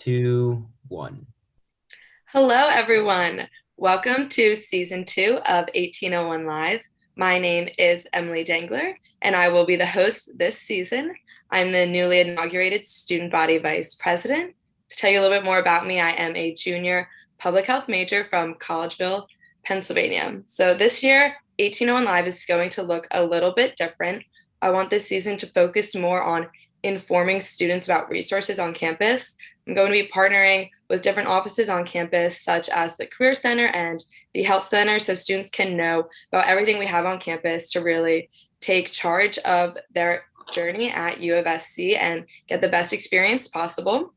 Two, one. Hello, everyone. Welcome to season 2 of 1801 Live. My name is Emily Dengler, and I will be the host this season. I'm the newly inaugurated student body vice president. To tell you a little bit more about me, I am a junior public health major from Collegeville, Pennsylvania. So this year, 1801 Live is going to look a little bit different. I want this season to focus more on informing students about resources on campus. I'm going to be partnering with different offices on campus, such as the Career Center and the Health Center, so students can know about everything we have on campus to really take charge of their journey at U of SC and get the best experience possible.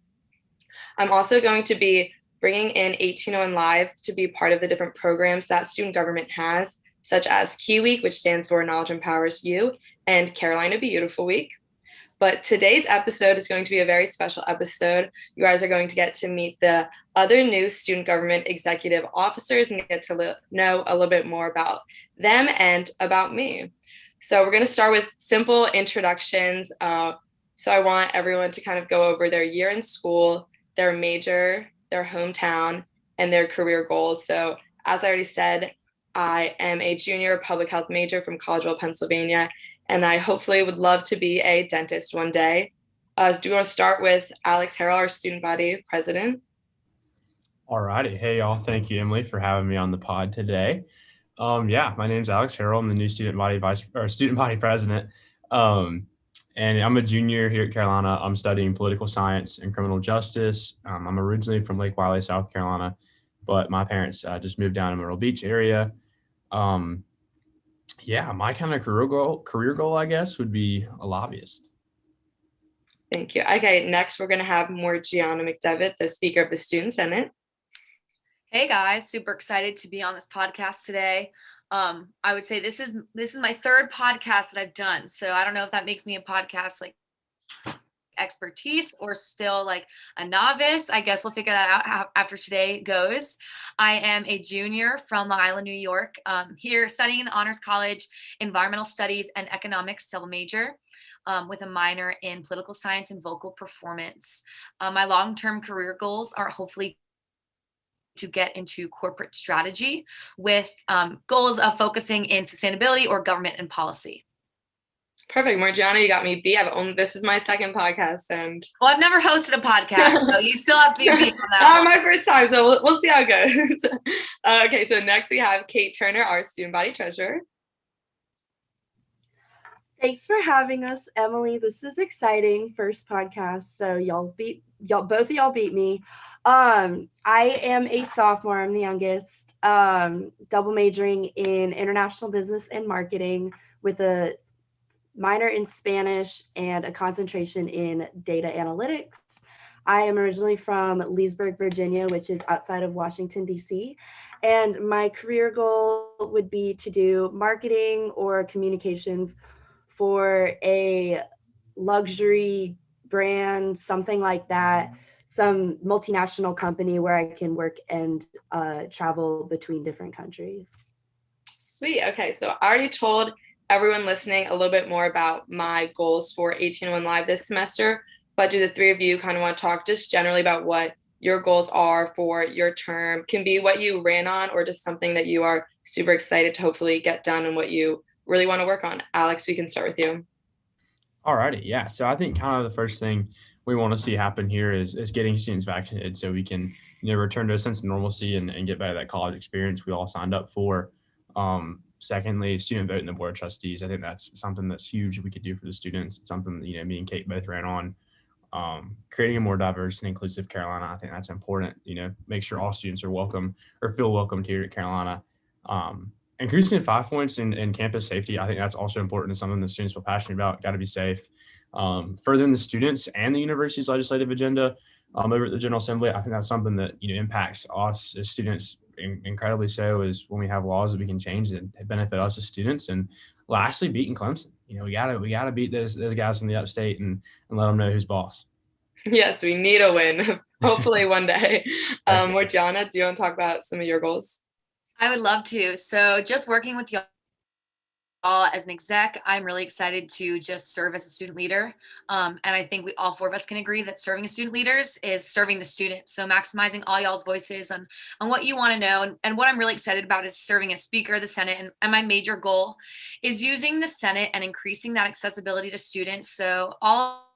I'm also going to be bringing in 1801 Live to be part of the different programs that student government has, such as Key Week, which stands for Knowledge Empowers You, and Carolina Beautiful Week. But today's episode is going to be a very special episode. You guys are going to get to meet the other new student government executive officers and get to know a little bit more about them and about me. So we're going to start with simple introductions. So I want everyone to kind of go over their year in school, their major, their hometown, and their career goals. So as I already said, I am a junior public health major from Collegeville, Pennsylvania, and I hopefully would love to be a dentist one day. Do you want to start with Alex Harrell, our student body president? All righty. Hey, y'all. Thank you, Emily, for having me on the pod today. My name's Alex Harrell. I'm the new student body president. And I'm a junior here at Carolina. I'm studying political science and criminal justice. I'm originally from Lake Wiley, South Carolina, but my parents just moved down to Myrtle Beach area. My kind of career goal, I guess, would be a lobbyist. Thank you. Okay, next we're going to have Morgiana McDevitt, the Speaker of the Student Senate. Hey guys, super excited to be on this podcast today. I would say this is my third podcast that I've done. So I don't know if that makes me a podcast like expertise or still like a novice. I guess we'll figure that out after today goes. I am a junior from Long Island, New York, here studying in the Honors College, Environmental Studies and Economics double major. With a minor in political science and vocal performance. My long-term career goals are hopefully to get into corporate strategy with goals of focusing in sustainability or government and policy. Perfect. Morgiana, you got me beat. This is my second podcast. Well, I've never hosted a podcast, so you still have to be beat on that one. My first time, so we'll see how it goes. Okay, so next we have Kate Turner, our student body treasurer. Thanks for having us, Emily. This is exciting. First podcast. So both of y'all beat me. I am a sophomore. I'm the youngest. Double majoring in international business and marketing with a minor in Spanish and a concentration in data analytics. I am originally from Leesburg, Virginia, which is outside of Washington, D.C. And my career goal would be to do marketing or communications for a luxury brand, something like that, some multinational company where I can work and travel between different countries. Sweet. Okay, so I already told everyone listening a little bit more about my goals for 1801 Live this semester, but do the three of you kind of want to talk just generally about what your goals are for your term? Can be what you ran on or just something that you are super excited to hopefully get done and what you really want to work on. Alex, we can start with you. All righty. Yeah. So I think kind of the first thing we want to see happen here is getting students vaccinated so we can, return to a sense of normalcy and get back to that college experience we all signed up for. Secondly, student vote in the board of trustees. I think that's something that's huge we could do for the students. It's something that, me and Kate both ran on. Creating a more diverse and inclusive Carolina. I think that's important, make sure all students are welcome or feel welcomed here at Carolina. Increasing 5 points in campus safety, I think that's also important and something that students feel passionate about. Got to be safe. Furthering the students and the university's legislative agenda over at the General Assembly, I think that's something that impacts us as students incredibly so. Is when we have laws that we can change that benefit us as students. And lastly, beating Clemson. We gotta beat those guys from the upstate and let them know who's boss. Yes, we need a win. Hopefully one day. Morgiana, do you want to talk about some of your goals? I would love to. So just working with y'all as an exec, I'm really excited to just serve as a student leader. And I think we all 4 of us can agree that serving as student leaders is serving the students. So maximizing all y'all's voices on what you want to know. And what I'm really excited about is serving as Speaker of the Senate. And my major goal is using the Senate and increasing that accessibility to students. So all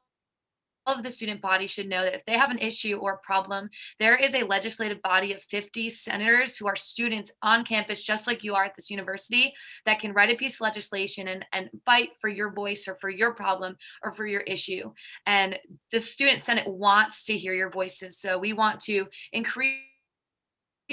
of the student body should know that if they have an issue or a problem, there is a legislative body of 50 senators who are students on campus, just like you are at this university, that can write a piece of legislation and fight for your voice or for your problem or for your issue. And the student senate wants to hear your voices. So we want to increase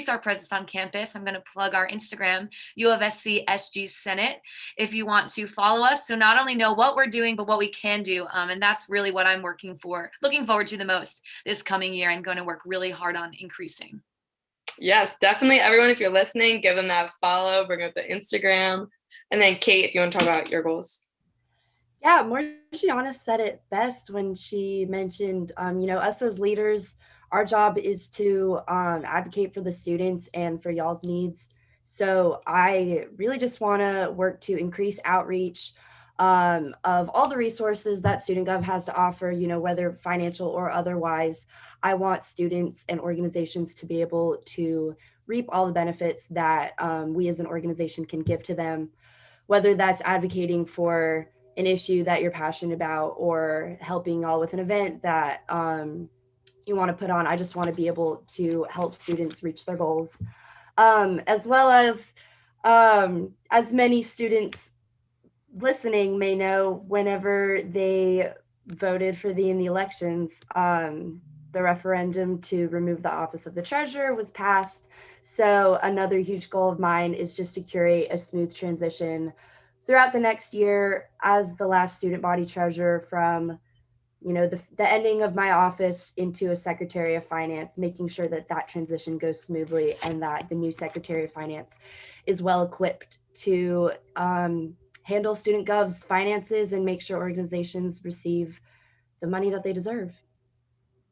our presence on campus. I'm going to plug our Instagram, U of SC SG Senate, if you want to follow us. So not only know what we're doing, but what we can do. And that's really what I'm looking forward to the most this coming year, and going to work really hard on increasing. Yes, definitely. Everyone, if you're listening, give them that follow, bring up the Instagram. And then Kate, if you want to talk about your goals. Yeah, Marciana said it best when she mentioned, us as leaders, our job is to advocate for the students and for y'all's needs. So I really just want to work to increase outreach of all the resources that Student Gov has to offer, whether financial or otherwise. I want students and organizations to be able to reap all the benefits that we as an organization can give to them, whether that's advocating for an issue that you're passionate about or helping y'all with an event that you want to put on. I just want to be able to help students reach their goals, as well as many students listening may know, whenever they voted for in the elections, the referendum to remove the office of the treasurer was passed. So another huge goal of mine is just to curate a smooth transition throughout the next year as the last student body treasurer, from the ending of my office into a secretary of finance, making sure that that transition goes smoothly and that the new secretary of finance is well equipped to handle Student Gov's finances and make sure organizations receive the money that they deserve.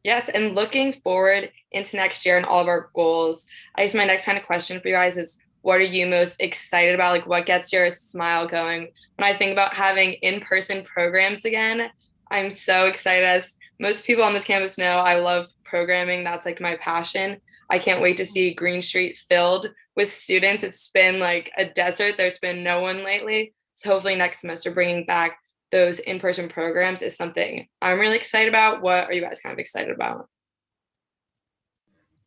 Yes, and looking forward into next year and all of our goals, I guess my next kind of question for you guys is, what are you most excited about? Like, what gets your smile going? When I think about having in-person programs again, I'm so excited. As most people on this campus know, I love programming. That's like my passion. I can't wait to see Green Street filled with students. It's been like a desert. There's been no one lately. So hopefully next semester, bringing back those in-person programs is something I'm really excited about. What are you guys kind of excited about?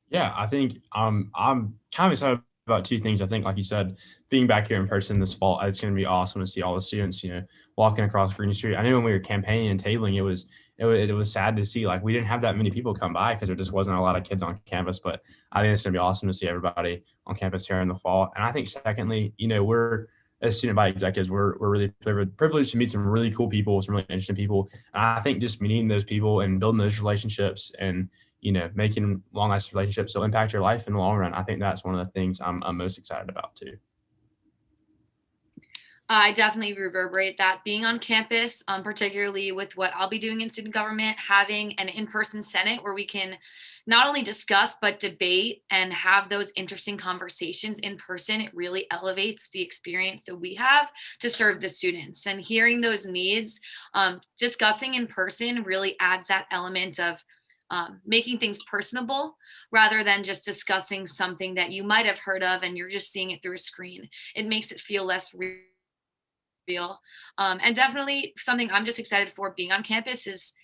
Yeah, I think I'm kind of excited about two things. I think, like you said, being back here in person this fall, it's going to be awesome to see all the students, walking across Green Street. I know when we were campaigning and tabling, it was sad to see, like, we didn't have that many people come by because there just wasn't a lot of kids on campus. But I think it's going to be awesome to see everybody on campus here in the fall. And I think secondly, we're, as student body executives, we're really privileged to meet some really cool people, some really interesting people. And I think just meeting those people and building those relationships and making long-lasting relationships will impact your life in the long run. I think that's one of the things I'm most excited about too. I definitely reverberate that. Being on campus, particularly with what I'll be doing in student government, having an in-person Senate where we can not only discuss, but debate and have those interesting conversations in person, it really elevates the experience that we have to serve the students. And hearing those needs, discussing in person really adds that element of making things personable rather than just discussing something that you might have heard of and you're just seeing it through a screen. It makes it feel less real. And definitely something I'm just excited for being on campus is,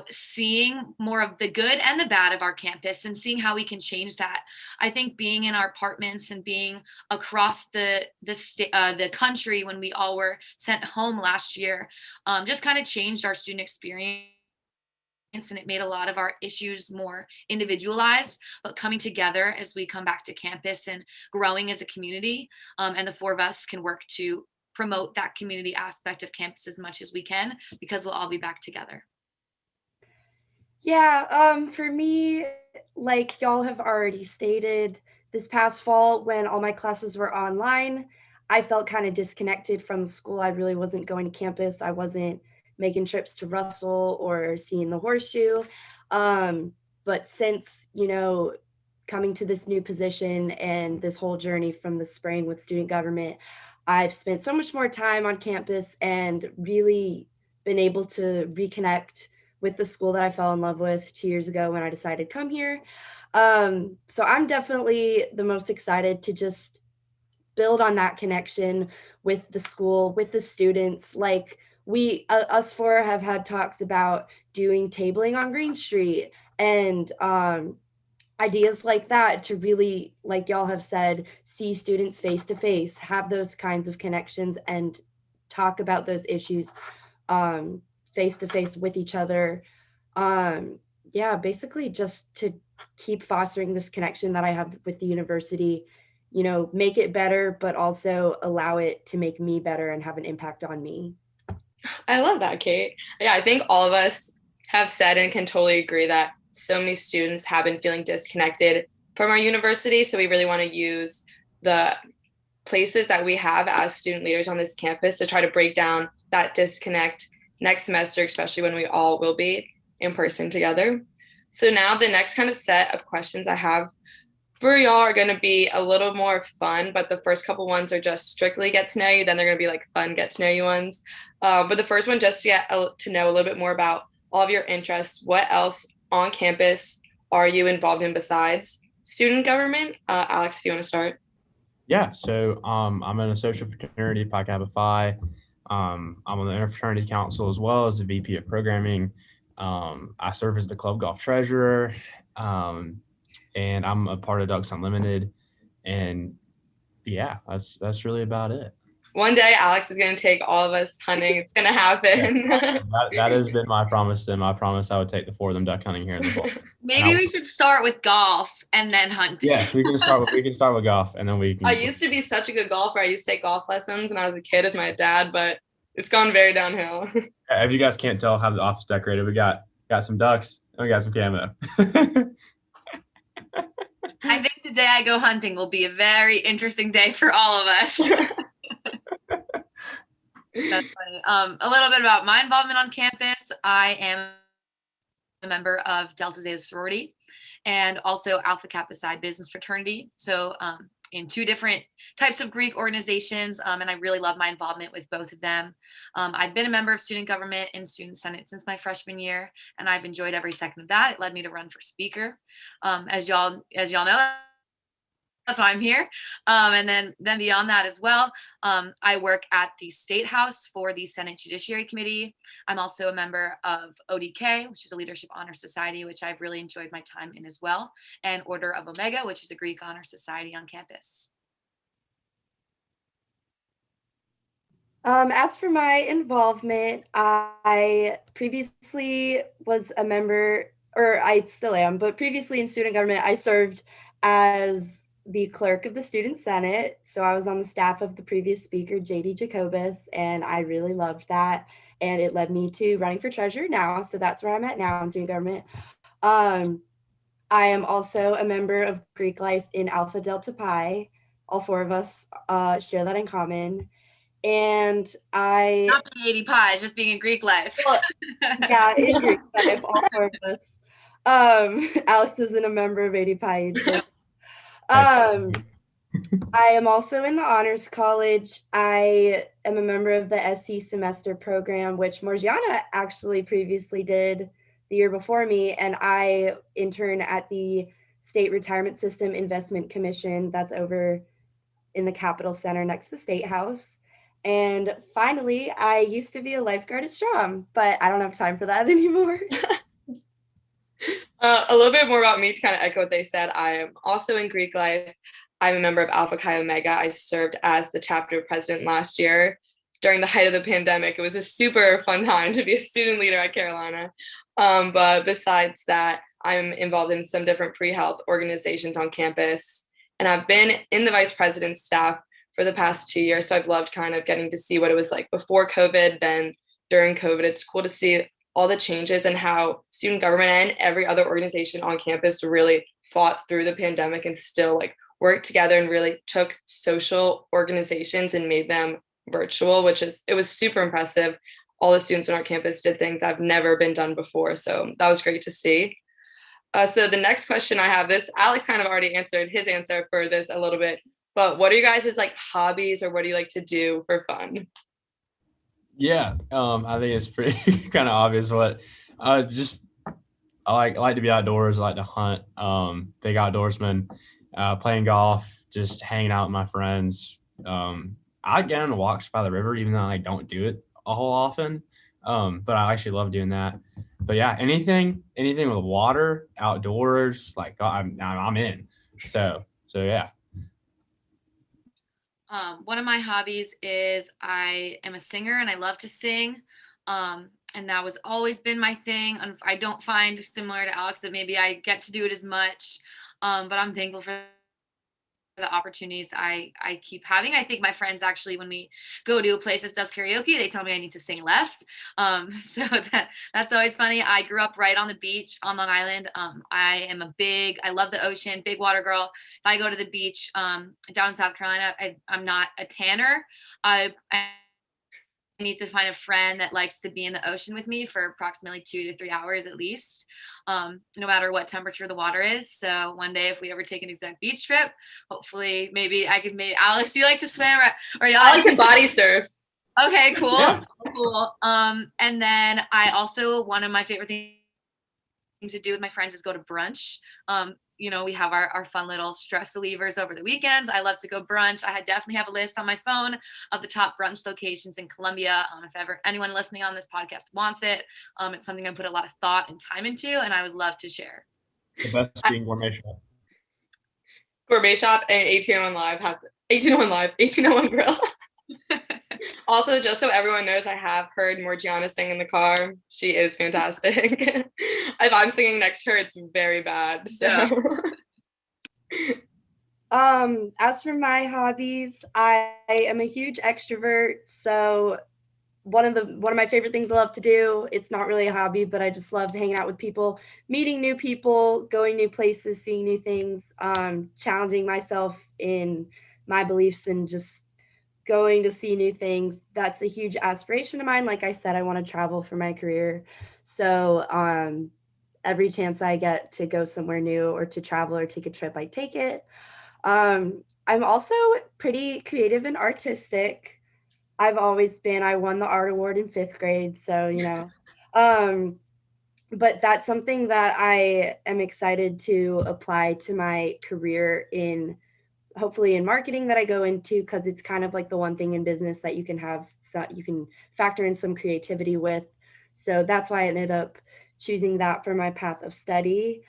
seeing more of the good and the bad of our campus and seeing how we can change that. I think being in our apartments and being across the country when we all were sent home last year just kind of changed our student experience, and it made a lot of our issues more individualized, but coming together as we come back to campus and growing as a community. And the 4 of us can work to promote that community aspect of campus as much as we can, because we'll all be back together. Yeah, for me, like y'all have already stated, this past fall when all my classes were online, I felt kind of disconnected from school. I really wasn't going to campus. I wasn't making trips to Russell or seeing the horseshoe. But since, coming to this new position and this whole journey from the spring with student government, I've spent so much more time on campus and really been able to reconnect with the school that I fell in love with 2 years ago when I decided to come here. So I'm definitely the most excited to just build on that connection with the school, with the students. Like us four have had talks about doing tabling on Green Street and ideas like that to really, like y'all have said, see students face to face, have those kinds of connections, and talk about those issues face to face with each other. Yeah, basically just to keep fostering this connection that I have with the university, make it better, but also allow it to make me better and have an impact on me. I love that, Kate. Yeah, I think all of us have said and can totally agree that so many students have been feeling disconnected from our university. So we really want to use the places that we have as student leaders on this campus to try to break down that disconnect next semester, especially when we all will be in person together. So now the next kind of set of questions I have for y'all are going to be a little more fun, but the first couple ones are just strictly get to know you. Then they're going to be like fun get to know you ones. But the first one, just to get to know a little bit more about all of your interests. What else on campus are you involved in besides student government? Alex, if you want to start. Yeah, so I'm in a social fraternity, Pi Kappa Phi. I'm on the interfraternity council as well as the VP of programming. I serve as the club golf treasurer, and I'm a part of Ducks Unlimited. And yeah, that's really about it. One day, Alex is going to take all of us hunting. It's going to happen. Yeah, that has been my promise to them. I promised I would take the four of them duck hunting here in the fall. Maybe we should start with golf and then hunting. Yes, we can start with golf, and then we can. I used to be such a good golfer. I used to take golf lessons when I was a kid with my dad, but it's gone very downhill. If you guys can't tell, have the office decorated. We got some ducks and we got some camo. I think the day I go hunting will be a very interesting day for all of us. That's funny. A little bit about my involvement on campus. I am a member of Delta Zeta sorority and also Alpha Kappa Psi business fraternity. So in two different types of Greek organizations, and I really love my involvement with both of them. I've been a member of student government and student senate since my freshman year, and I've enjoyed every second of that. It led me to run for speaker. As y'all know, that's why I'm here. And then beyond that as well, I work at the State House for the Senate Judiciary Committee. I'm also a member of ODK, which is a Leadership Honor Society, which I've really enjoyed my time in as well, and Order of Omega, which is a Greek Honor Society on campus. As for my involvement, I previously was a member, or I still am, but previously in student government, I served as the clerk of the student senate. So I was on the staff of the previous speaker, JD Jacobus, and I really loved that. And it led me to running for treasurer now. So that's where I'm at now in student government. I am also a member of Greek life in Alpha Delta Pi. All four of us share that in common. And not being 80 Pi, it's just being in Greek life. Well, yeah, in Greek life, all four of us. Alex isn't a member of 80 Pi. I am also in the Honors College. I am a member of the SC semester program, which Morgiana actually previously did the year before me, and I intern at the State Retirement System Investment Commission that's over in the Capitol Center next to the State House. And finally, I used to be a lifeguard at Strom, but I don't have time for that anymore. A little bit more about me to kind of echo what they said. I am also in Greek life. I'm a member of Alpha Chi Omega. I served as the chapter president last year during the height of the pandemic. It was a super fun time to be a student leader at Carolina. But besides that, I'm involved in some different pre-health organizations on campus. And I've been in the vice president's staff for the past 2 years. So I've loved kind of getting to see what it was like before COVID, then during COVID. It's cool to see all the changes and how student government and every other organization on campus really fought through the pandemic and still like worked together and really took social organizations and made them virtual, it was super impressive. All the students on our campus did things I've never been done before. So that was great to see. So the next question I have, this Alex kind of already answered his answer for this a little bit, But what are you guys' like hobbies, or what do you like to do for fun? Yeah, I think it's pretty kind of obvious what just I like to be outdoors. I like to hunt. Big outdoorsman. Playing golf, just hanging out with my friends. I get on walks by the river, even though I don't do it a whole often. But I actually love doing that. But yeah, anything with water, outdoors, like I'm in. So yeah. One of my hobbies is I am a singer and I love to sing. And that was always been my thing. And I don't find, similar to Alex, that maybe I get to do it as much. But I'm thankful for the opportunities I keep having. I think my friends actually, when we go to a place that does karaoke, they tell me I need to sing less. So that's always funny. I grew up right on the beach on Long Island. I love the ocean, big water girl. If I go to the beach down in South Carolina, I'm not a tanner. I need to find a friend that likes to be in the ocean with me for approximately 2 to 3 hours at least, no matter what temperature the water is. So one day, if we ever take an exact beach trip, hopefully maybe I could Alex, do you like to swim or y'all? I like to body surf. Okay, cool. Yeah. Cool. And then one of my favorite things to do with my friends is go to brunch. We have our fun little stress relievers over the weekends. I love to go brunch. Definitely have a list on my phone of the top brunch locations in Columbia. If ever anyone listening on this podcast wants it, it's something I put a lot of thought and time into, and I would love to share. The best being gourmet shop. Gourmet Shop and 1801 Live have 1801 Live, 1801 Grill. Also, just so everyone knows, I have heard Morgiana sing in the car. She is fantastic. If I'm singing next to her, it's very bad. So. Yeah. As for my hobbies, I am a huge extrovert. So one of my favorite things I love to do, it's not really a hobby, but I just love hanging out with people, meeting new people, going new places, seeing new things, challenging myself in my beliefs and just going to see new things. That's a huge aspiration of mine. Like I said, I want to travel for my career. So every chance I get to go somewhere new or to travel or take a trip, I take it. I'm also pretty creative and artistic. I've always been. I won the art award in 5th grade. So, but that's something that I am excited to apply to my career hopefully in marketing that I go into, because it's kind of like the one thing in business that you can factor in some creativity with. So that's why I ended up choosing that for my path of study.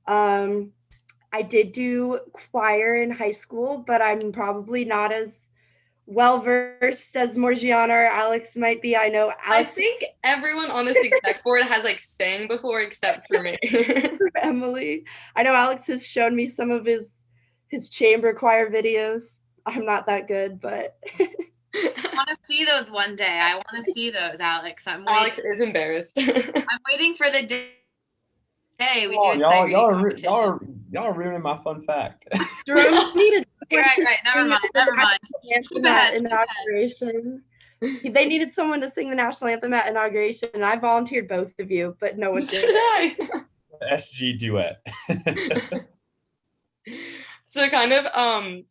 I did do choir in high school, but I'm probably not as well versed as Morgiana or Alex might be. I know Alex. I think everyone on this exec board has like sang before except for me. Emily. I know Alex has shown me some of his chamber choir videos. I'm not that good, but I want to see those one day. I want to see those, Alex. Alex is embarrassed. I'm waiting for the day we do a y'all, sight y'all, reading are, competition. y'all are ruining my fun fact. Jerome needed Right. Never mind. Anthem at inauguration. They needed someone to sing the national anthem at inauguration, and I volunteered both of you, but no one did. SG duet. So kind of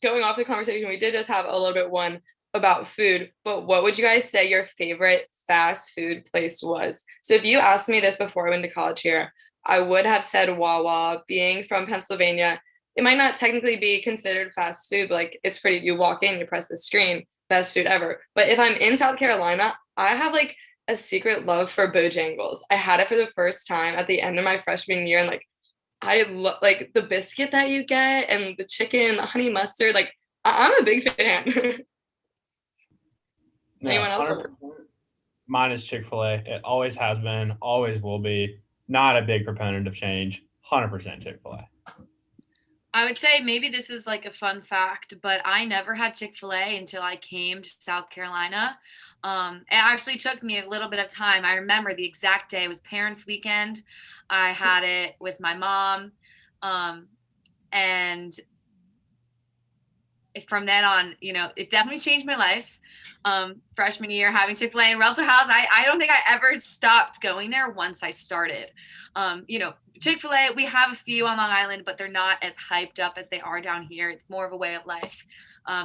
going off the conversation, we did just have a little bit one about food, but what would you guys say your favorite fast food place was? So if you asked me this before I went to college here, I would have said Wawa. Being from Pennsylvania, it might not technically be considered fast food, but like it's pretty, you walk in, you press the screen, best food ever. But if I'm in South Carolina, I have like a secret love for Bojangles. I had it for the first time at the end of my freshman year, and like I love like the biscuit that you get and the chicken, the honey mustard. Like I'm a big fan. No, Anyone else? 100%. Mine is Chick-fil-A. It always has been, always will be. Not a big proponent of change. 100% Chick-fil-A. I would say maybe this is like a fun fact, but I never had Chick-fil-A until I came to South Carolina. It actually took me a little bit of time. I remember the exact day. It was Parents' Weekend. I had it with my mom. And from then on, it definitely changed my life. Freshman year having Chick-fil-A and Russell House, I don't think I ever stopped going there once I started. Chick-fil-A, we have a few on Long Island, but they're not as hyped up as they are down here. It's more of a way of life.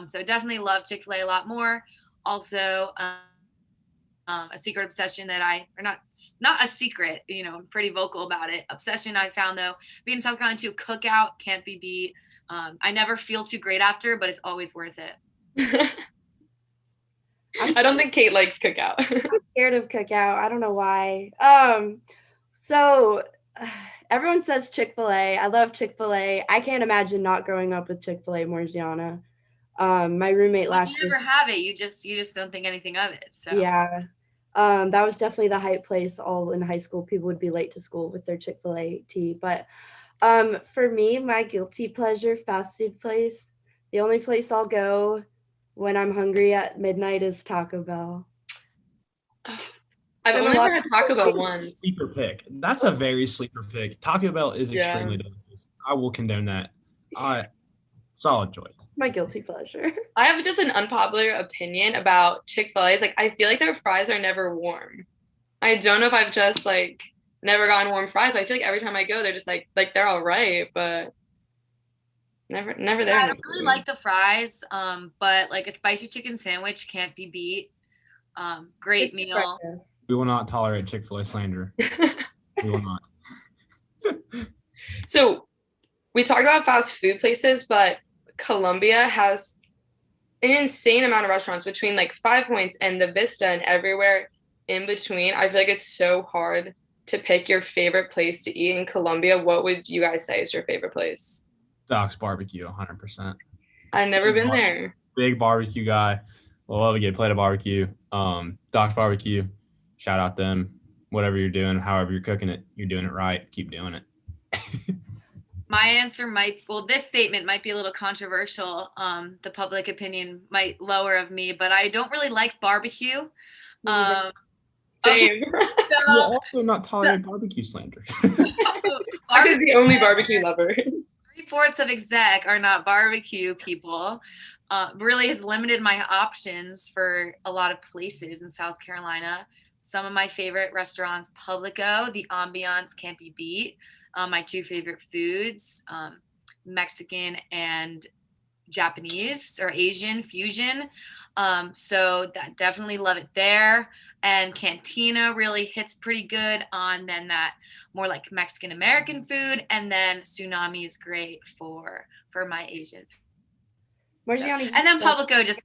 So definitely love Chick-fil-A a lot more. Also, a secret obsession that not a secret, I'm pretty vocal about it. Obsession I found though, being in South Carolina too, cookout can't be beat. I never feel too great after, but it's always worth it. I don't think Kate likes cookout. I'm scared of cookout. I don't know why. So everyone says Chick-fil-A. I love Chick-fil-A. I can't imagine not growing up with Chick-fil-A, Morgiana. My roommate last year. You never have it. You just don't think anything of it. So yeah. That was definitely the hype place. All in high school, people would be late to school with their Chick-fil-A tea. But for me, my guilty pleasure fast food place, the only place I'll go when I'm hungry at midnight is Taco Bell. I've only had Taco Bell once. Sleeper pick. That's a very sleeper pick. Taco Bell is extremely delicious. I will condone that. Solid choice. My guilty pleasure. I have just an unpopular opinion about Chick-fil-A. Like, I feel like their fries are never warm. I don't know if I've just never gotten warm fries. But I feel like every time I go, they're just like they're all right, but never there. I don't really like the fries, but like a spicy chicken sandwich can't be beat. Great meal. We will not tolerate Chick-fil-A slander. We will not. So we talked about fast food places, but Columbia has an insane amount of restaurants between 5 Points and the Vista and everywhere in between. I feel like it's so hard to pick your favorite place to eat in Columbia. What would you guys say is your favorite place? Doc's Barbecue, 100%. I've never been there. Big barbecue guy. Love to get a plate of barbecue. Doc's Barbecue, shout out them. Whatever you're doing, however you're cooking it, you're doing it right. Keep doing it. My answer this statement might be a little controversial. The public opinion might lower of me, but I don't really like barbecue. Same. You'll also not tolerate barbecue slander. Doc is the only barbecue lover. 3/4 of exec are not barbecue people. Really has limited my options for a lot of places in South Carolina. Some of my favorite restaurants, Publico, the ambiance can't be beat. My 2 favorite foods, Mexican and Japanese or Asian fusion. So that definitely love it there. And Cantina really hits pretty good on then that more like Mexican American food. And then Tsunami is great for my Asian food. And then Publico just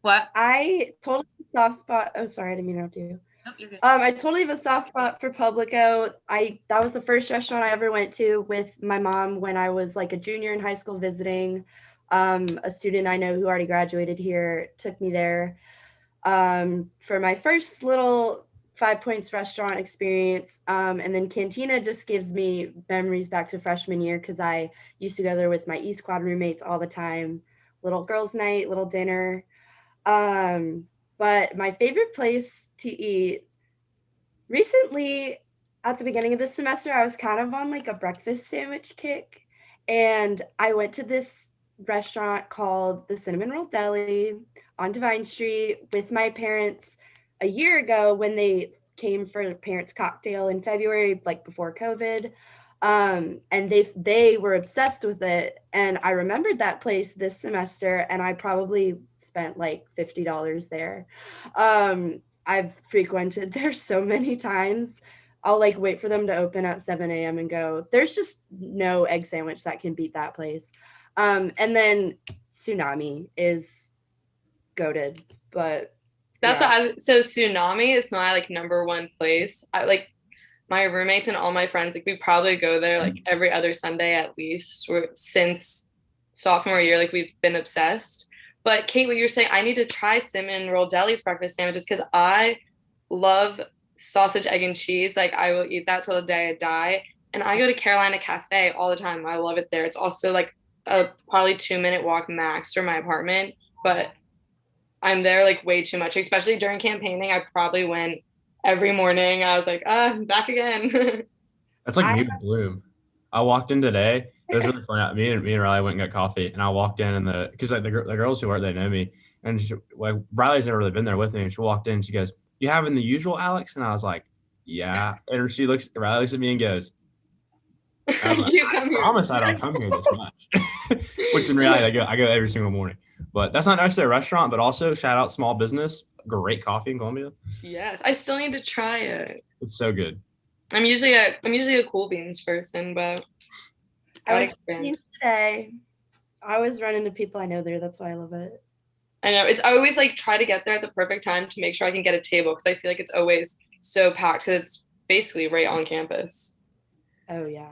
what? I totally have a soft spot. Oh, sorry, I didn't mean to interrupt you. Nope, you're good. I totally have a soft spot for Publico. That was the first restaurant I ever went to with my mom when I was a junior in high school visiting. A student I know who already graduated here took me there for my first little 5 Points restaurant experience. And then Cantina just gives me memories back to freshman year because I used to go there with my E-Squad roommates all the time. Little girls' night, little dinner. But my favorite place to eat recently, at the beginning of this semester, I was kind of on a breakfast sandwich kick. And I went to this restaurant called the Cinnamon Roll Deli on Divine Street with my parents a year ago when they came for parents' cocktail in February, before COVID. And they were obsessed with it. And I remembered that place this semester, and I probably spent $50 there. I've frequented there so many times. I'll wait for them to open at 7 a.m. and go. There's just no egg sandwich that can beat that place. And then Tsunami is goated, but so Tsunami is my number one place. My roommates and all my friends, we probably go there every other Sunday at least. Since sophomore year, we've been obsessed. But Kate, what you're saying, I need to try Cinnamon Roll Deli's breakfast sandwiches because I love sausage, egg, and cheese. I will eat that till the day I die. And I go to Carolina Cafe all the time. I love it there. It's also a probably 2-minute walk max from my apartment, but I'm there way too much, especially during campaigning. I probably went every morning. I was back again. That's me with Bloom. I walked in today It was really funny. Me and Riley went and got coffee, and I walked in, and because like the girls who work there know me, and like Riley's never really been there with me, and she walked in, and she goes, "You having the usual, Alex?" And I was like, "Yeah." And Riley looks at me and goes, You "I come here. promise I don't come here this much." Which in reality, I go every single morning. But that's not necessarily a restaurant, but also shout out small business. Great coffee in Columbia. Yes, I still need to try it. It's so good. I'm usually a cool beans person, but I gotta was expand. today. I always run into people I know there. That's why I love it. I know I always like try to get there at the perfect time to make sure I can get a table because I feel like it's always so packed because it's basically right on campus. Oh yeah.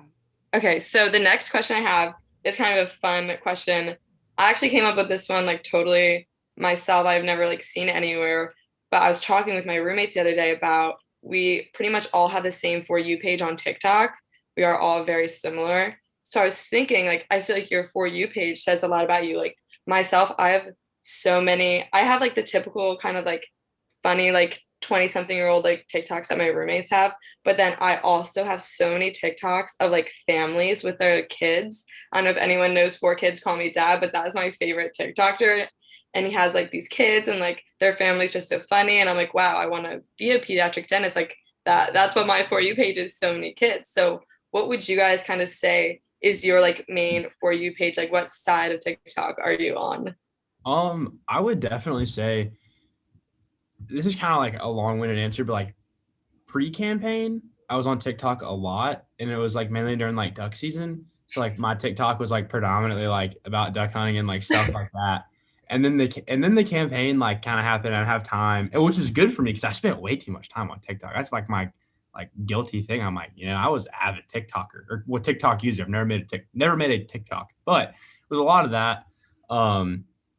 Okay, so the next question I have is kind of a fun question. I actually came up with this one like totally myself. I've never like seen it anywhere, but I was talking with my roommates the other day about we pretty much all have the same For You page on TikTok. We are all very similar. So I was thinking like I feel like your For You page says a lot about you. Like myself, I have like the typical kind of like funny like 20 something year old like TikToks that my roommates have. But then I also have so many TikToks of like families with their kids. I don't know if anyone knows Four Kids Call Me Dad, but that is my favorite TikToker. And he has like these kids and like their family's just so funny. And I'm like, wow, I want to be a pediatric dentist. Like that's what my For You page is, so many kids. So what would you guys kind of say is your like main For You page? Like what side of TikTok are you on? I would definitely say this is kind of like a long-winded answer, but like pre-campaign, I was on TikTok a lot, and it was like mainly during like duck season. So like my TikTok was like predominantly like about duck hunting and like stuff like that. And then the campaign like kind of happened at halftime, which was good for me because I spent way too much time on TikTok. That's like my like guilty thing. I'm like, I was avid TikToker or TikTok user. I've never made a TikTok, but it was a lot of that.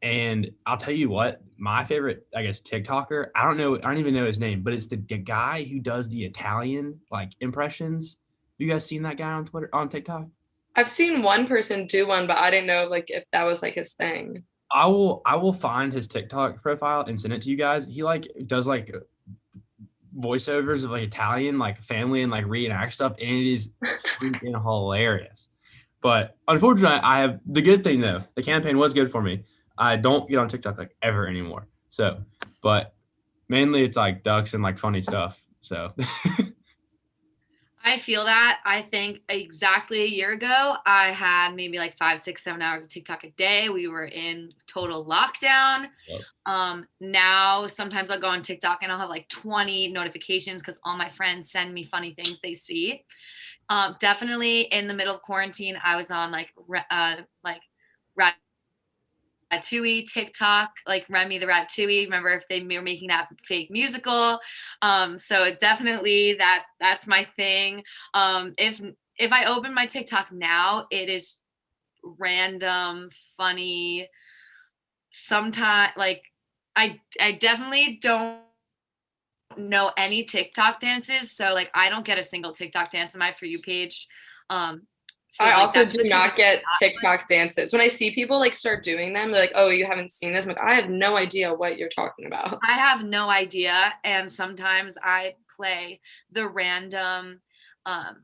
And I'll tell you what, my favorite, I guess, TikToker, I don't even know his name, but it's the guy who does the Italian like impressions. You guys seen that guy on TikTok? I've seen one person do one, but I didn't know like if that was like his thing. I will find his TikTok profile and send it to you guys. He like does like voiceovers of like Italian like family and like reenact stuff, and it is freaking hilarious. But unfortunately, I have the good thing though. The campaign was good for me. I don't get on TikTok like ever anymore. So, but mainly it's like ducks and like funny stuff. So, I feel that. I think exactly a year ago, I had maybe like 5, 6, 7 hours of TikTok a day. We were in total lockdown. Yep. Now sometimes I'll go on TikTok and I'll have like 20 notifications because all my friends send me funny things they see. Definitely in the middle of quarantine, I was on like Ratatouille TikTok, like Remy the Ratatouille. Remember if they were making that fake musical? So definitely that's my thing. If I open my TikTok now, it is random, funny. Sometimes like I definitely don't know any TikTok dances, so like I don't get a single TikTok dance in my For You page. So I like also that's do not get TikTok dances. When I see people like start doing them, they're like, "Oh, you haven't seen this?" I'm like, I have no idea what you're talking about. I have no idea, and sometimes I play the random um,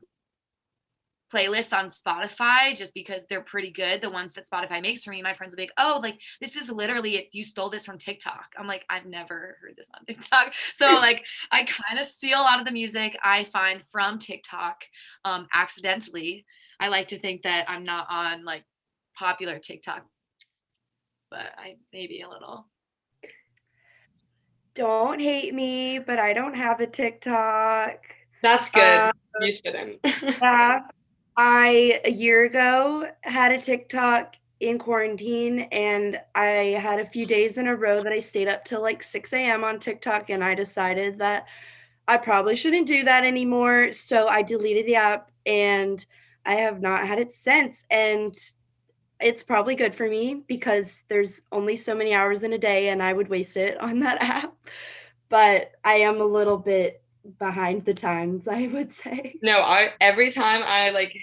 playlists on Spotify just because they're pretty good. The ones that Spotify makes for me, my friends will be like, "Oh, like this is literally if you stole this from TikTok." I'm like, I've never heard this on TikTok. So like, I kind of steal a lot of the music I find from TikTok accidentally. I like to think that I'm not on like popular TikTok, but I maybe a little. Don't hate me, but I don't have a TikTok. That's good. You shouldn't. Yeah, I a year ago had a TikTok in quarantine, and I had a few days in a row that I stayed up till like 6 a.m. on TikTok, and I decided that I probably shouldn't do that anymore. So I deleted the app, and I have not had it since. And it's probably good for me because there's only so many hours in a day, and I would waste it on that app. But I am a little bit behind the times, I would say. No, I every time I like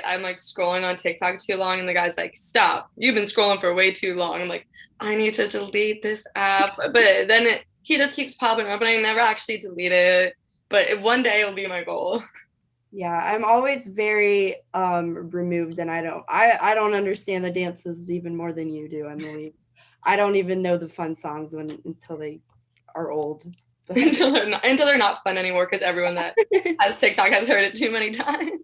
I'm like scrolling on TikTok too long and the guy's like, "Stop. You've been scrolling for way too long." I'm like, "I need to delete this app." But then he just keeps popping up and I never actually delete it. But one day it'll be my goal. Yeah, I'm always very removed, and I don't understand the dances even more than you do, Emily. I don't even know the fun songs until they are old. But until they're not fun anymore because everyone that has TikTok has heard it too many times.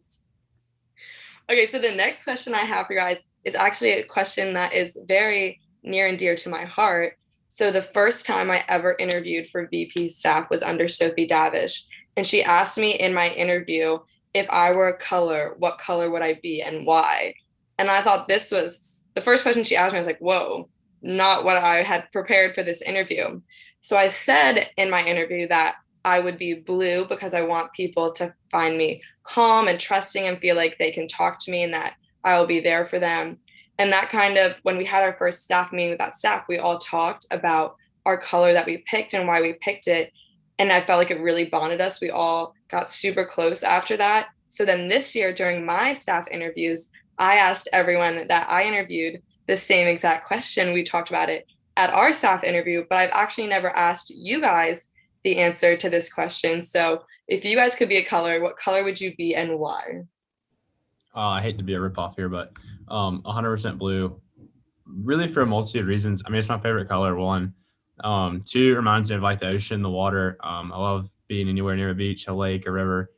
Okay, so the next question I have for you guys is actually a question that is very near and dear to my heart. So the first time I ever interviewed for VP staff was under Sophie Davish, and she asked me in my interview, if I were a color, what color would I be and why? And I thought this was the first question she asked me. I was like, whoa, not what I had prepared for this interview. So I said in my interview that I would be blue because I want people to find me calm and trusting and feel like they can talk to me and that I will be there for them. And that kind of, when we had our first staff meeting with that staff, we all talked about our color that we picked and why we picked it. And I felt like it really bonded us. We all got super close after that. So then this year, during my staff interviews, I asked everyone that I interviewed the same exact question. We talked about it at our staff interview, but I've actually never asked you guys the answer to this question. So if you guys could be a color, what color would you be and why? I hate to be a ripoff here, but 100% blue. Really for a multitude of reasons. I mean, it's my favorite color. One, two, it reminds me of like the ocean, the water. I love being anywhere near a beach, a lake, a river.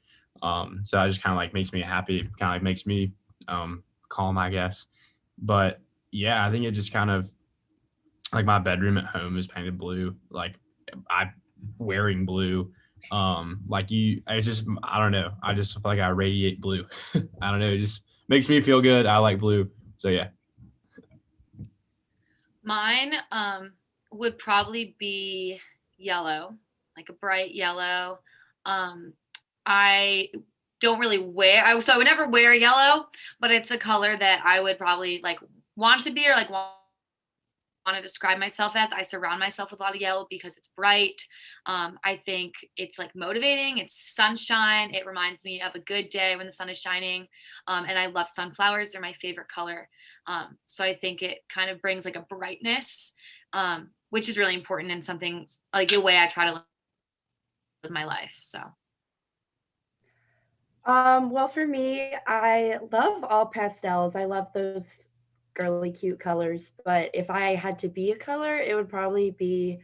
So that just kind of like makes me happy. Kind of like makes me calm, I guess. But yeah, I think it just kind of like my bedroom at home is painted blue. Like I wearing blue. Like you, it's just I don't know. I just feel like I radiate blue. I don't know. It just makes me feel good. I like blue. So yeah. Mine would probably be yellow, like a bright yellow. I don't really so I would never wear yellow, but it's a color that I would probably like want to be or like want to describe myself as. I surround myself with a lot of yellow because it's bright. I think it's like motivating. It's sunshine. It reminds me of a good day when the sun is shining. And I love sunflowers. They're my favorite color. So I think it kind of brings like a brightness, which is really important in something like the way I try to live my life. So. Well, for me, I love all pastels. I love those girly, cute colors. But if I had to be a color, it would probably be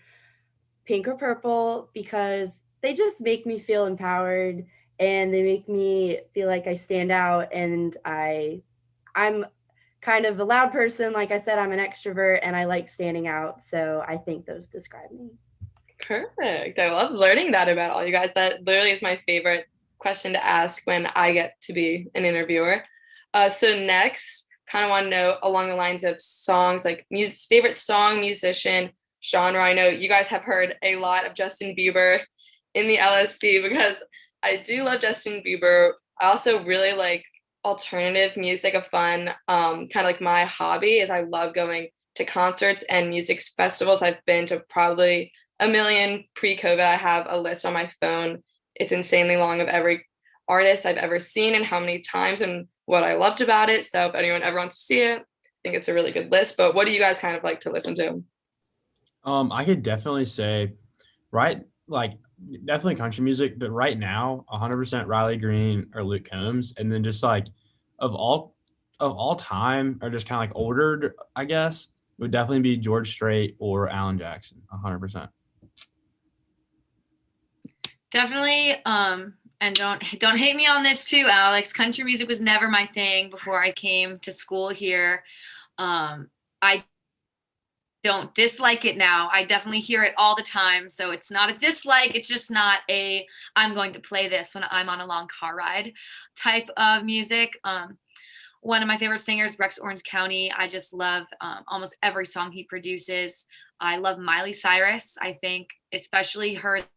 pink or purple because they just make me feel empowered and they make me feel like I stand out and I'm kind of a loud person. Like I said, I'm an extrovert and I like standing out. So I think those describe me. Perfect. I love learning that about all you guys. That literally is my favorite question to ask when I get to be an interviewer. So next, kind of want to know along the lines of songs, like music, favorite song, musician, genre. I know you guys have heard a lot of Justin Bieber in the LSC because I do love Justin Bieber. I also really like alternative music, a fun kind of like my hobby is I love going to concerts and music festivals. I've been to probably a million pre-COVID. I have a list on my phone. It's insanely long of every artist I've ever seen and how many times and what I loved about it. So if anyone ever wants to see it, I think it's a really good list. But what do you guys kind of like to listen to? I could definitely say, right, like definitely country music, but right now, 100% Riley Green or Luke Combs, and then just like of all time, or just kind of like older, I guess, it would definitely be George Strait or Alan Jackson, 100%. Definitely. And don't hate me on this too, Alex. Country music was never my thing before I came to school here. I don't dislike it now. I definitely hear it all the time. So it's not a dislike. It's just not I'm going to play this when I'm on a long car ride type of music. One of my favorite singers, Rex Orange County. I just love almost every song he produces. I love Miley Cyrus. I think especially her as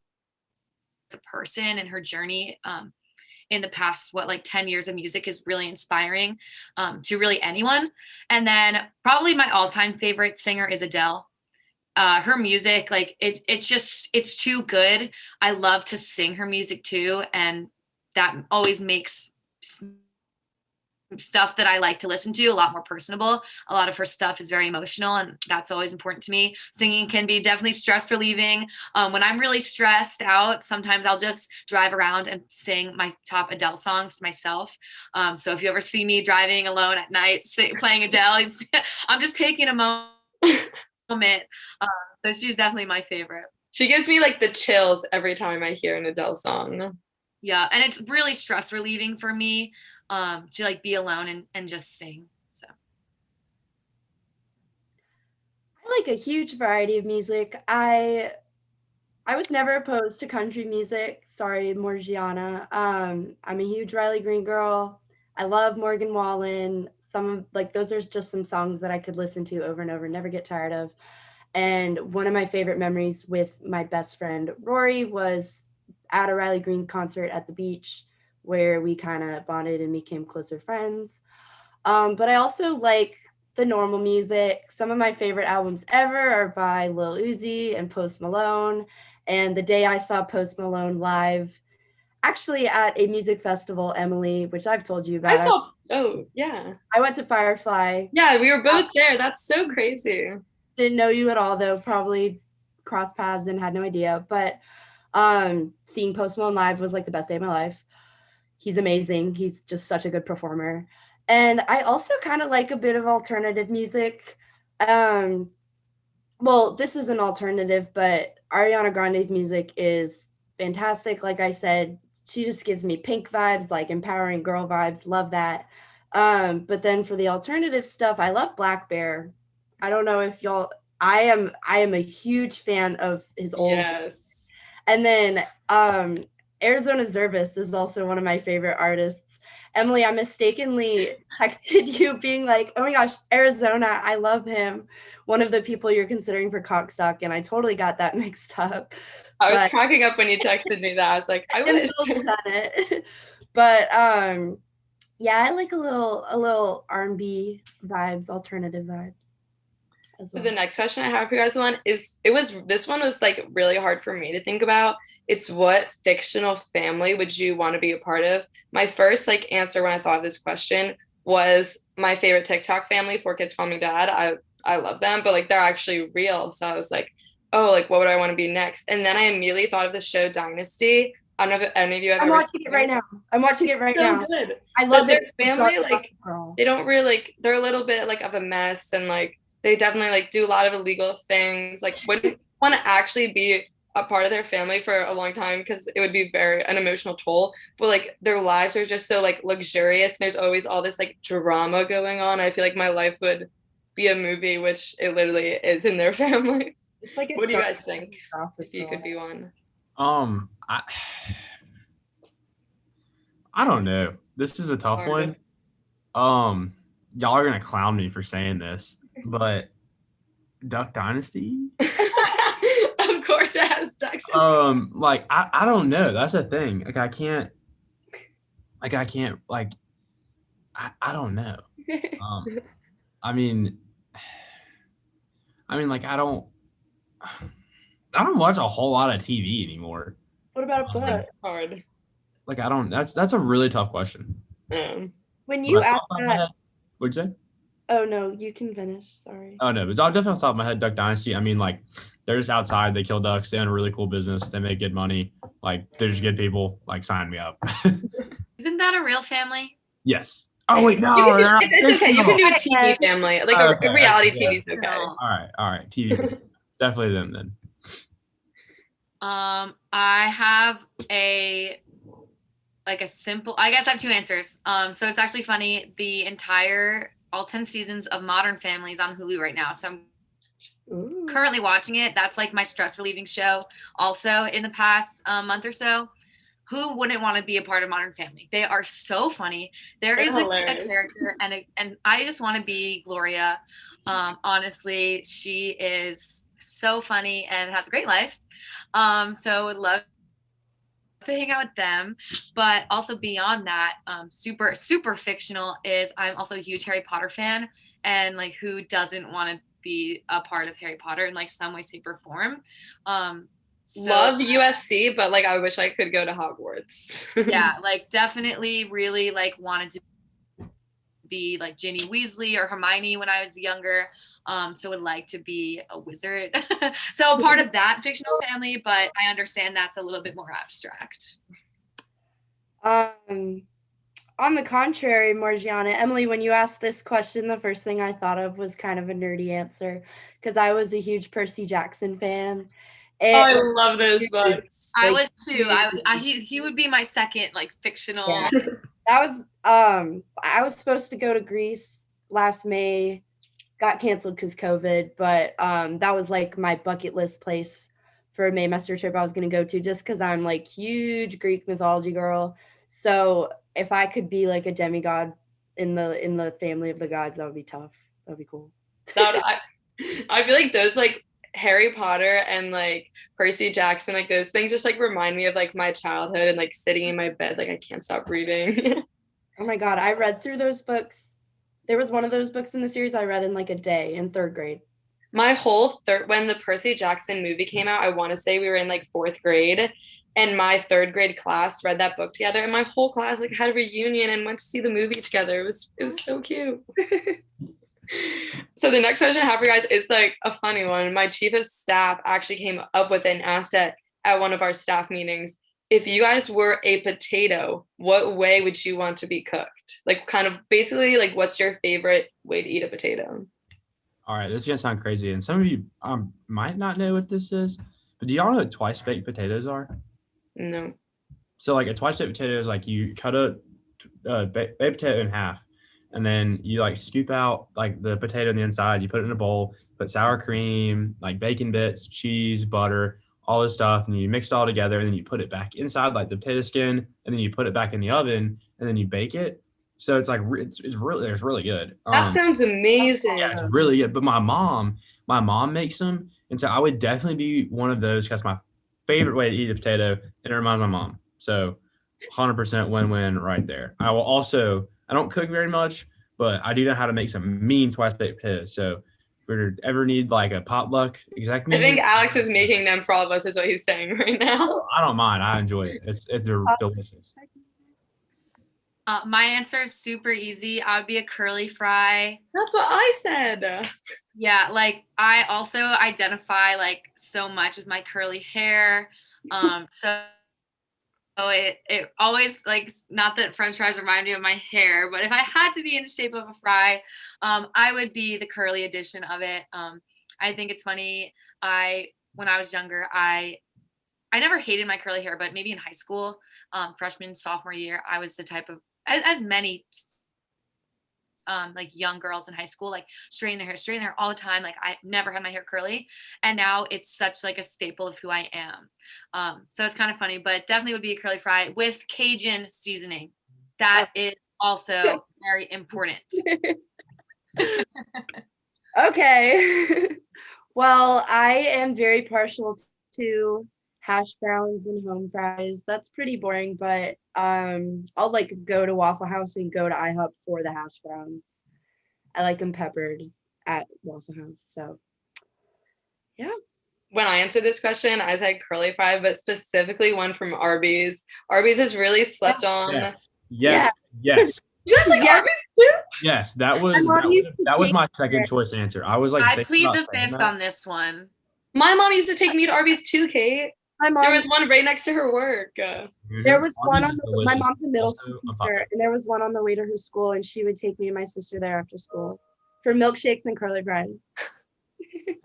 a person and her journey in the past, 10 years of music is really inspiring to really anyone. And then probably my all-time favorite singer is Adele. Her music, it's too good. I love to sing her music too. And that always makes stuff that I like to listen to, a lot more personable. A lot of her stuff is very emotional, and that's always important to me. Singing can be definitely stress relieving. When I'm really stressed out, sometimes I'll just drive around and sing my top Adele songs to myself. So if you ever see me driving alone at night playing Adele, I'm just taking a moment. So she's definitely my favorite. She gives me like the chills every time I hear an Adele song. Yeah, and it's really stress relieving for me to like be alone and just sing. So I like a huge variety of music. I was never opposed to country music. Sorry, Morgiana. I'm a huge Riley Green girl. I love Morgan Wallen. Some of like those are just some songs that I could listen to over and over, never get tired of. And one of my favorite memories with my best friend Rory was at a Riley Green concert at the beach where we kind of bonded and became closer friends. But I also like the normal music. Some of my favorite albums ever are by Lil Uzi and Post Malone. And the day I saw Post Malone live, actually at a music festival, Emily, which I've told you about. Oh, yeah. I went to Firefly. Yeah, we were both there. That's so crazy. Didn't know you at all, though. Probably crossed paths and had no idea. But seeing Post Malone live was like the best day of my life. He's amazing. He's just such a good performer. And I also kind of like a bit of alternative music. Well, this is an alternative, but Ariana Grande's music is fantastic. Like I said, she just gives me Pink vibes, like empowering girl vibes. Love that. But then for the alternative stuff, I love Black Bear. I don't know if y'all. I am a huge fan of his old. Yes. And then Arizona Zervis is also one of my favorite artists. Emily, I mistakenly texted you being like, oh my gosh, Arizona, I love him. One of the people you're considering for Cockstock, and I totally got that mixed up. I was cracking up when you texted me that. I was like, I would have done it. But yeah, I like a little R&B vibes, alternative vibes. So the next question I have for you guys this one was like really hard for me to think about. It's what fictional family would you want to be a part of? My first like answer when I thought of this question was my favorite TikTok family, 4 Kids Call Me Dad. I love them, but like they're actually real. So I was like, oh, like what would I want to be next? And then I immediately thought of the show Dynasty. I don't know if any of you have I'm ever watching it right now. I'm watching it right now. So good. I love their it. family, like they don't really like they're a little bit like of a mess, and like they definitely like do a lot of illegal things. Like wouldn't want to actually be a part of their family for a long time because it would be an emotional toll. But like their lives are just so like luxurious. And there's always all this like drama going on. I feel like my life would be a movie, which it literally is in their family. It's like what do you guys think if you could be one? I don't know. This is a tough one. Y'all are gonna clown me for saying this, but Duck Dynasty? Of course it has ducks. Like I don't know. That's the thing. Like I can't I don't know. I mean like I don't watch a whole lot of TV anymore. What about a book? Hard. Like I don't. That's a really tough question. When you ask that, what'd you say? Oh no, you can finish. Sorry. Oh no, but definitely off the top of my head, Duck Dynasty. I mean, like they're just outside. They kill ducks. They own a really cool business. They make good money. Like they're just good people. Like sign me up. Isn't that a real family? Yes. Oh wait, no, it's okay. You can do a TV family, like a reality TV is okay. All right, TV. Definitely them then. I have a simple. I guess I have two answers. So it's actually funny. The entire all 10 seasons of Modern Family is on Hulu right now. So I'm currently watching it. That's like my stress relieving show. Also, in the past month or so, who wouldn't want to be a part of Modern Family? They are so funny. There is a character, and I just want to be Gloria. Honestly, she is so funny and has a great life. So would love to hang out with them. But also beyond that, super fictional is I'm also a huge Harry Potter fan, and like who doesn't want to be a part of Harry Potter in like some way, shape, or form. Love USC, but like I wish I could go to Hogwarts. Yeah, like definitely really like wanted to be like Ginny Weasley or Hermione when I was younger. So would like to be a wizard. So a part of that fictional family, but I understand that's a little bit more abstract. On the contrary, Margiana, Emily, when you asked this question, the first thing I thought of was kind of a nerdy answer because I was a huge Percy Jackson fan. I love those books. I was too. He would be my second like fictional. Yeah. That was I was supposed to go to Greece last May, got canceled because COVID, but that was like my bucket list place for a Maymester trip I was gonna go to just because I'm like huge Greek mythology girl. So if I could be like a demigod in the family of the gods, that would be tough. That'd be cool. I feel like those like Harry Potter and like Percy Jackson, like those things just like remind me of like my childhood and like sitting in my bed, like I can't stop reading. Oh my God, I read through those books. There was one of those books in the series I read in like a day in 3rd grade. My whole when the Percy Jackson movie came out, I want to say we were in like 4th grade, and my 3rd grade class read that book together, and my whole class like had a reunion and went to see the movie together. It was so cute. So the next question I have for you guys is like a funny one. My chief of staff actually came up with it and asked it at one of our staff meetings. If you guys were a potato, what way would you want to be cooked? Like kind of basically like what's your favorite way to eat a potato? All right, this is gonna sound crazy, and some of you might not know what this is, but do y'all know what twice baked potatoes are? No. So like a twice baked potato is like you cut a baked potato in half, and then you like scoop out like the potato on the inside. You put it in a bowl, put sour cream, like bacon bits, cheese, butter, all this stuff, and you mix it all together, and then you put it back inside like the potato skin, and then you put it back in the oven, and then you bake it. So it's like it's really good. That sounds amazing. Yeah, it's really good. But my mom makes them, and so I would definitely be one of those. That's my favorite way to eat a potato, and it reminds my mom. So 100% win-win right there. I don't cook very much, but I do know how to make some mean twice baked potatoes. So if we ever need like a potluck exact menu, I think Alex is making them for all of us is what he's saying right now. I don't mind. I enjoy it. It's delicious. My answer is super easy. I would be a curly fry. That's what I said. Yeah, like I also identify like so much with my curly hair. So it always like, not that French fries remind me of my hair, but if I had to be in the shape of a fry, I would be the curly edition of it. I think it's funny. When I was younger, I never hated my curly hair, but maybe in high school, freshman, sophomore year, I was the type of, as many like young girls in high school, like straighten their hair all the time. Like I never had my hair curly, and now it's such like a staple of who I am. So it's kind of funny, but definitely would be a curly fry with Cajun seasoning. That is also very important. Okay. Well, I am very partial to hash browns and home fries. That's pretty boring, but I'll like go to Waffle House and go to IHOP for the hash browns. I like them peppered at Waffle House. So yeah. When I answered this question, I said curly fry, but specifically one from Arby's. Arby's is really slept on. Yes. You guys like Yes. Arby's too? Yes, that was my second choice answer. I was like, I plead the fifth on this one. My mom used to take me to Arby's too, Kate. There was one right next to her work. There was one on my mom's a middle school teacher, and there was one on the way to her school, and she would take me and my sister there after school for milkshakes and curly fries.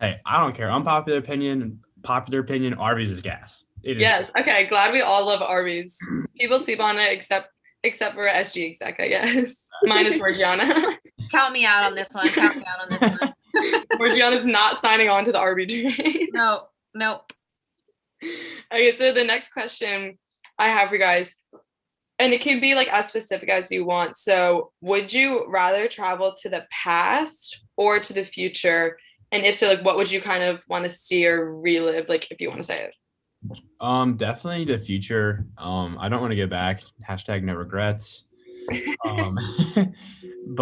Hey, I don't care. Unpopular opinion, Arby's is gas. It is. Yes. Okay. Glad we all love Arby's. People sleep on it except for SG exec, I guess. Mine is Morgiana. Count me out on this one. Morgiana's not signing on to the Arby train. No. Okay, so the next question I have for you guys, and it can be like as specific as you want. So would you rather travel to the past or to the future? And if so, like what would you kind of want to see or relive, like if you want to say it? Definitely the future. I don't want to go back. # no regrets.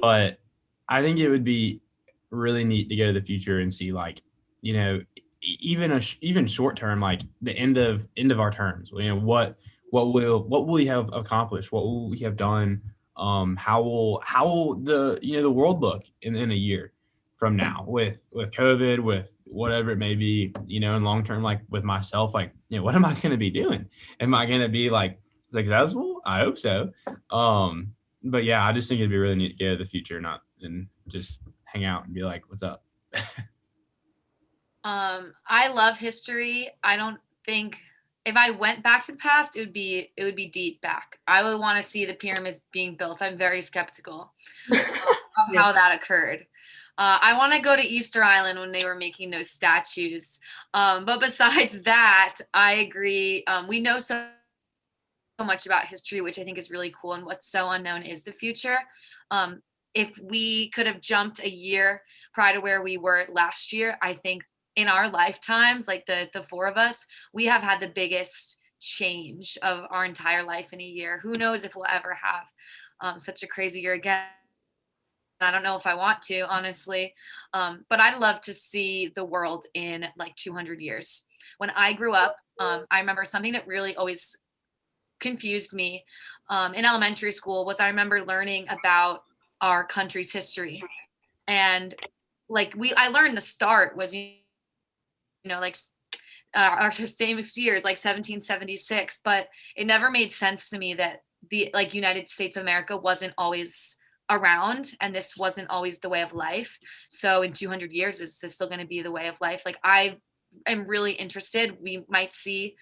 But I think it would be really neat to go to the future and see, like, you know, even short term, like the end of our terms. You know, what will we have accomplished? What will we have done? how will the world look in a year from now with COVID, with whatever it may be, in long term, like with myself, like, what am I going to be doing? Am I going to be like successful? I hope so. But yeah, I just think it'd be really neat to get to the future, not and just hang out and be like, what's up? I love history. I don't think if I went back to the past, it would be deep back. I would want to see the pyramids being built. I'm very skeptical of how that occurred. I want to go to Easter Island when they were making those statues. But besides that, I agree. We know so much about history, which I think is really cool. And what's so unknown is the future. If we could have jumped a year prior to where we were last year, I think in our lifetimes, like the four of us, we have had the biggest change of our entire life in a year. Who knows if we'll ever have such a crazy year again. I don't know if I want to, honestly. But I'd love to see the world in like 200 years. When I grew up, I remember something that really always confused me in elementary school was I remember learning about our country's history. And like I learned the start was, like our same years, like 1776, but it never made sense to me that the like United States of America wasn't always around and this wasn't always the way of life. So in 200 years, is this still going to be the way of life? Like I am really interested. We might see,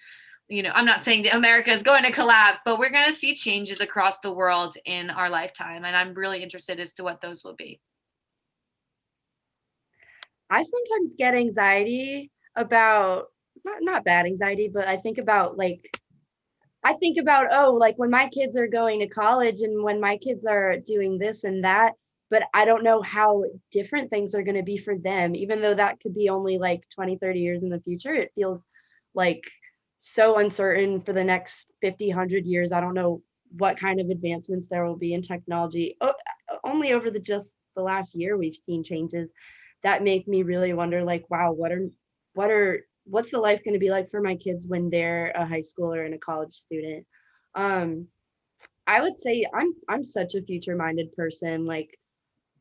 I'm not saying that America is going to collapse, but we're going to see changes across the world in our lifetime. And I'm really interested as to what those will be. I sometimes get anxiety about not bad anxiety, but I think about oh, like when my kids are going to college and when my kids are doing this and that, but I don't know how different things are going to be for them, even though that could be only like 20, 30 years in the future. It feels like so uncertain for the next 50, 100 years. I don't know what kind of advancements there will be in technology. Only over just the last year, we've seen changes that make me really wonder, like, wow, what's the life going to be like for my kids when they're a high schooler and a college student? I would say I'm such a future-minded person. Like,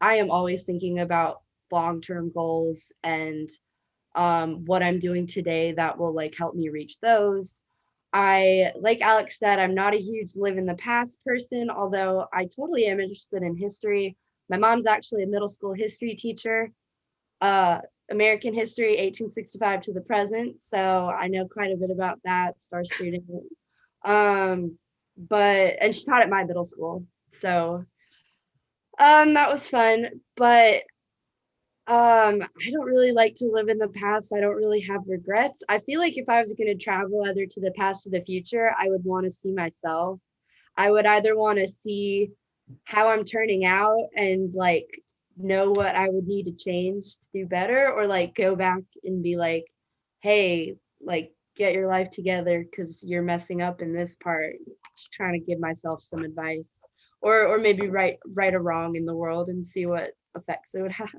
I am always thinking about long-term goals and what I'm doing today that will like help me reach those. Like Alex said, I'm not a huge live in the past person, although I totally am interested in history. My mom's actually a middle school history teacher. American history, 1865 to the present. So I know quite a bit about that, star student. And she taught at my middle school. So that was fun. But I don't really like to live in the past. I don't really have regrets. I feel like if I was going to travel either to the past or the future, I would want to see myself. I would either want to see how I'm turning out and like know what I would need to change to do better, or like go back and be like, hey, like get your life together because you're messing up in this part. Just trying to give myself some advice, or maybe right a wrong in the world and see what effects it would have.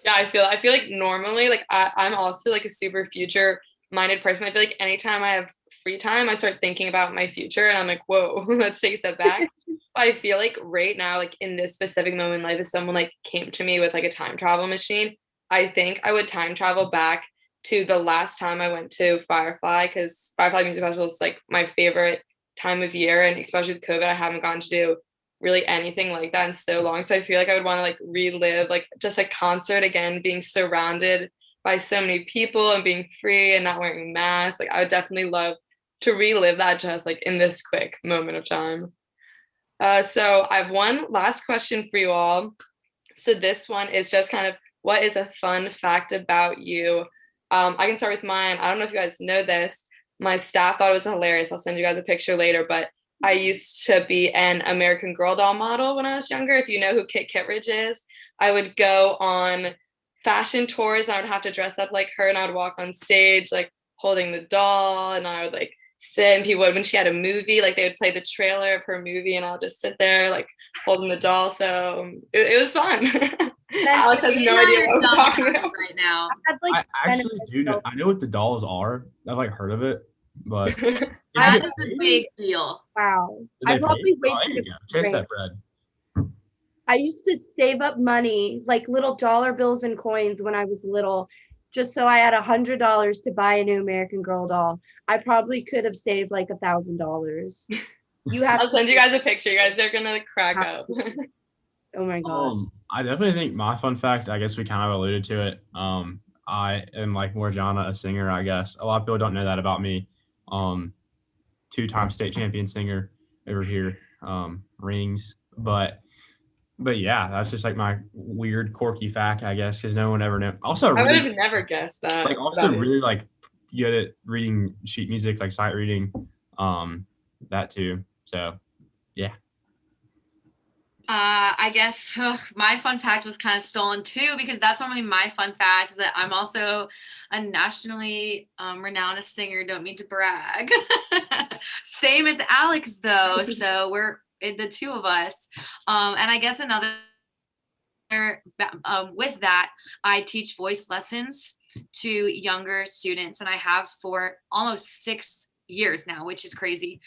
Yeah, I feel like normally, like I'm also like a super future minded person. I feel like anytime I have free time, I start thinking about my future and I'm like, whoa, let's take a step back. I feel like right now, like in this specific moment in life, if someone like came to me with like a time travel machine, I think I would time travel back to the last time I went to Firefly, because Firefly Music Festival is like my favorite time of year. And especially with COVID, I haven't gotten to do really anything like that in so long. So I feel like I would want to like relive like just a concert again, being surrounded by so many people and being free and not wearing masks. Like I would definitely love to relive that just like in this quick moment of time. So I have one last question for you all. So this one is just kind of, what is a fun fact about you? I can start with mine. I don't know if you guys know this. My staff thought it was hilarious. I'll send you guys a picture later, but I used to be an American Girl doll model when I was younger. If you know who Kit Kittredge is, I would go on fashion tours. I would have to dress up like her, and I would walk on stage like holding the doll, and I would like sit, and people would, when she had a movie, like they would play the trailer of her movie and I'll just sit there like holding the doll. So it was fun. Alex has no idea what I'm talking about right now. I had, like, I actually do know. I know what the dolls are. I've like heard of it, But I did you That get is a paid? big deal. Wow. Did they I pay? probably Oh, there wasted you go. Chase that bread. I used to save up money, like little dollar bills and coins when I was little, just so I had $100 to buy a new American Girl doll. I probably could have saved like $1,000. You have I'll to send you save- guys a picture. You guys are gonna crack up. Oh my God. I definitely think my fun fact, I guess we kind of alluded to it. I am like Morjana, a singer, I guess. A lot of people don't know that about me. Two-time state champion singer over here, rings. But yeah, that's just like my weird, quirky fact, I guess, because no one ever knew. Also, I would really, have never guessed that. like, also about you. really like good at reading sheet music, like sight reading, that too. So yeah. I guess my fun fact was kind of stolen too, because that's normally my fun fact is that I'm also a nationally renowned singer. Don't mean to brag. Same as Alex though. So we're the two of us. And I guess another with that, I teach voice lessons to younger students, and I have for almost 6 years now, which is crazy.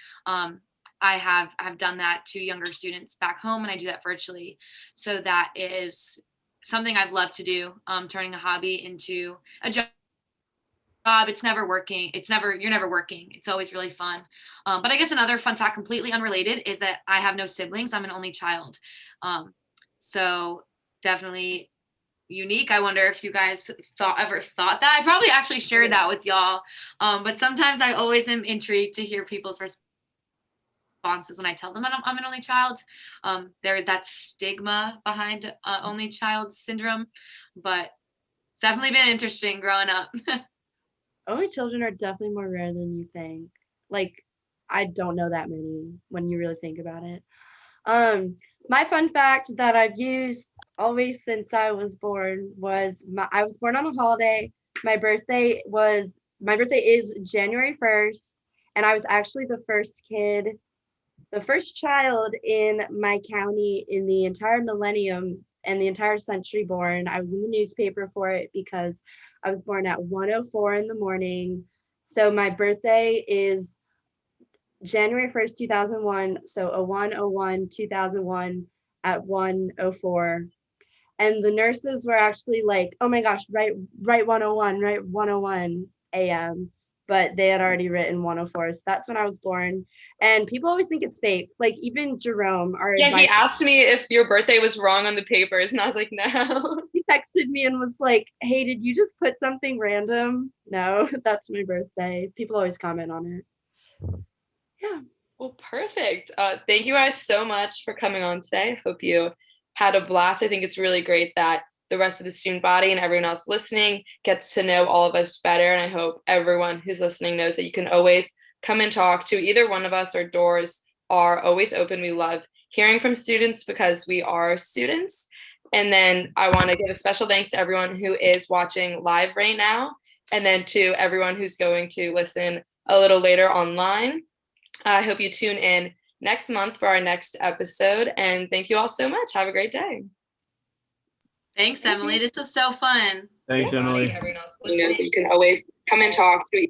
I have done that to younger students back home, and I do that virtually. So that is something I've loved to do, turning a hobby into a job. It's never working. You're never working. It's always really fun. But I guess another fun fact, completely unrelated, is that I have no siblings. I'm an only child. So definitely unique. I wonder if you guys ever thought that. I probably actually shared that with y'all. But sometimes I always am intrigued to hear people's responses when I tell them I'm an only child. There is that stigma behind only child syndrome, but it's definitely been interesting growing up. Only children are definitely more rare than you think. Like, I don't know that many when you really think about it. My fun fact that I've used always since I was born was I was born on a holiday. My birthday is January 1st, and I was actually the first child in my county in the entire millennium and the entire century born. I was in the newspaper for it because I was born at 1:04 in the morning. So my birthday is January 1st, 2001. So 01/01, 2001 at 1:04. And the nurses were actually like, oh my gosh, right 101, right 1:01 a.m. But they had already written 1:04. So that's when I was born. And people always think it's fake. Like even Jerome, our Yeah, he advisor, asked me if your birthday was wrong on the papers, and I was like, no. he texted me and was like, hey, did you just put something random? No, that's my birthday. People always comment on it. Yeah. Well, perfect. Thank you guys so much for coming on today. Hope you had a blast. I think it's really great that the rest of the student body and everyone else listening gets to know all of us better. And I hope everyone who's listening knows that you can always come and talk to either one of us. Our doors are always open. We love hearing from students because we are students. And then I want to give a special thanks to everyone who is watching live right now, and then to everyone who's going to listen a little later online. I hope you tune in next month for our next episode. And thank you all so much. Have a great day. Thanks, Emily. This was so fun. Thanks, Emily. Everyone else listening, you can always come and talk to